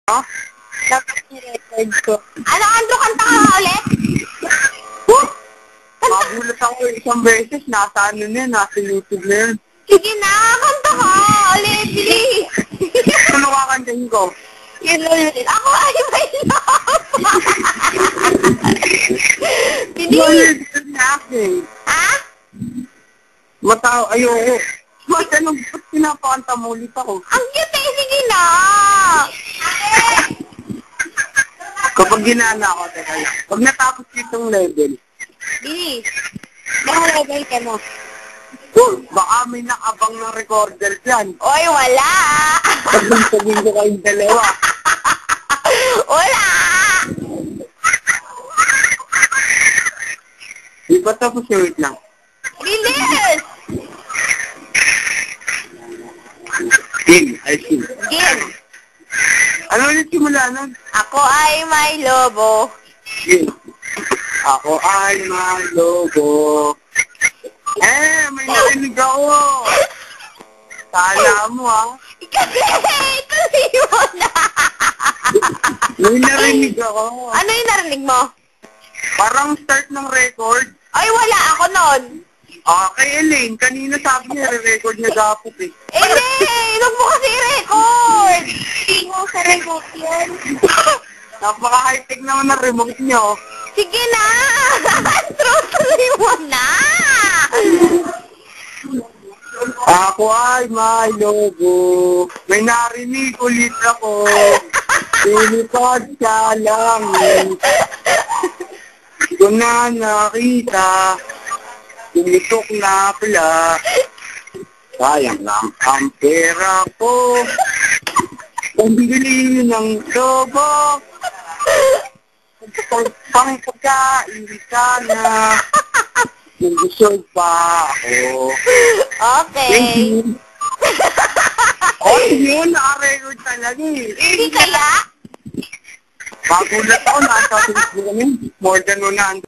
Ha? Dapat i-record ko. Ano, Andrew, kanta ka nga ulit? Magulat ako isang beses. Nasa ano na yun, nasa YouTube na yun. Sige na, kanta ka ulit, bilis. Ano kakantahin ko? Yun ulit. Ako ay may love. Bilis. Yun na akin. Ha? Matao, ayoko. Mas anong ba't pinapakanta mo ulit ako? Ang cute eh, sige na. Kapag ginana ako, teka lang. Pag natapos itong level, Bilis. Baka level ka mo. baka may nakabang ng recorder dyan. Oy, wala. Sabihin ko kayong dalawa. Wala. Di ba tapos wait lang? Bilis. Game, I see. Game. Ano ulit simula nun? Ako ay may lobo. Game. Ako ay malobo. May narinig ako. Kala mo ha. Kasi, tuloy mo na. May narinig ako. Ano yung narinig mo? Parang start ng record. Ay, wala ako nun. Kay Elaine, kanina sabi niya, re-record niya dapat eh. Elaine, huwag mo kasi i-record. Hindi mo sa remote yan. Napaka-high-tech naman ng remote niyo. Sige na. Tuloy mo na. Ako ay may lobo. May narinig ulit ako. Pinipad sa langit. Ko na nakita. Tumitok na pala. Sayang lang ang pera ko. Pambili ng lobo. Pang pagkain ka na. Nagusog pa ako. Okay. Thank you. Yun, naka-record talaga eh. Hindi kaya? Magulat ako, nasa Facebook kami. More than 100.